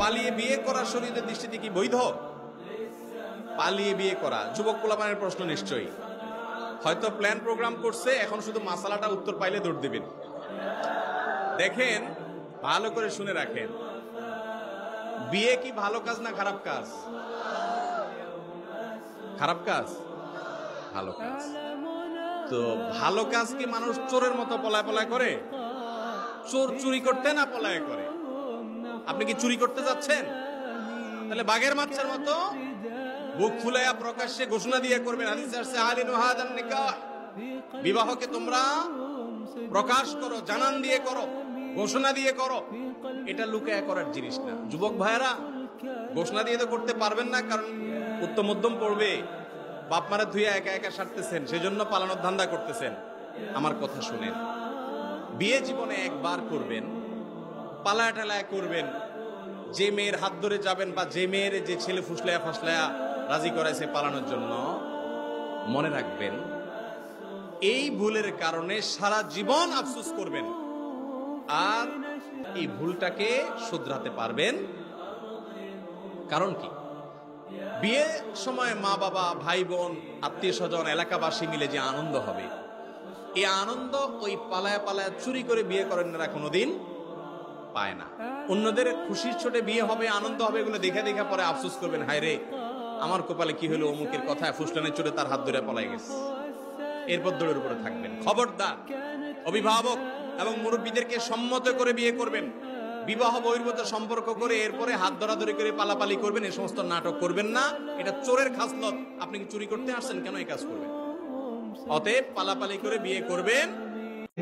পালিয়ে বিয়ে করা শরীয়তের দৃষ্টিতে কি বৈধ? পালিয়ে বিয়ে করা যুবক পোলাপানের প্রশ্ন নিশ্চয়ই। হয়তো প্ল্যান প্রোগ্রাম করছে, এখন শুধু মাসালাটা উত্তর পাইলে দৌড় দিবেন। দেখেন, ভালো করে শুনে রাখেন, বিয়ে কি ভালো কাজ না খারাপ কাজ? খারাপ কাজ? ভালো কাজ। তো ভালো কাজ কি মানুষ চোরের মতো পলায় পলায় করে? চোর চুরি করতে না পলায় করে? আপনি কি চুরি করতে যাচ্ছেন? তাহলে বাঘের বাচ্চার মতো বুক ফুলাইয়া প্রকাশ্যে ঘোষণা দিয়ে করবেন। হাদিসে আসছে আলিনু হাদান নিকাহ, বিবাহকে তোমরা প্রকাশ করো, জানান দিয়ে করো, ঘোষণা দিয়ে করো। এটা লুকায়া করার জিনিস না। যুবক ভাইয়েরা, ঘোষণা দিয়ে তো করতে পারবেন না, কারণ উত্তম মধ্যম পড়বে, বাপ মারা ধুইয়া একা একা সারতেছেন, সেজন্য পালানোর ধান্দা করতেছেন। আমার কথা শুনেন, বিয়ে জীবনে একবার করবেন, পালায়া টালায়া করবেন। যে মেয়ের হাত ধরে যাবেন বা যে মেয়ের যে ছেলে ফুসলায়া ফাসলায়া রাজি করাইছে পালানোর জন্য, মনে রাখবেন এই ভুলের কারণে সারা জীবন আফসোস করবেন, আর এই ভুলটাকে শুধরাতে পারবেন। কারণ কি? বিয়ের সময় মা বাবা, ভাই বোন, আত্মীয় স্বজন, এলাকাবাসী মিলে যে আনন্দ হবে, এই আনন্দ ওই পালায়া পালায়া চুরি করে বিয়ে করেন না কোনোদিন পায় না। অন্যদের খুশির ছোটে বিয়ে হবে, আনন্দ হবে, এগুলো দেখে দেখে পরে আফসোস করবেন, হায় রে আমার কপালে কি হলো, অমুকের কথায় ফুসলানের চোটে তার হাত ধরে পলাই গেছে। এরপর দৌড়ের উপরে থাকবেন। খবরদার, অভিভাবক এবং মুরব্বীদেরকে সম্মত করে বিয়ে করবেন। বিবাহ বহির্ভূত সম্পর্ক করে এরপরে হাত ধরাধরি করে পালাপালি করবেন, এই সমস্ত নাটক করবেন না। এটা চোরের খাসলত। আপনি কি চুরি করতে আসছেন? কেন এই কাজ করবেন? অতএব পালাপালি করে বিয়ে করবেন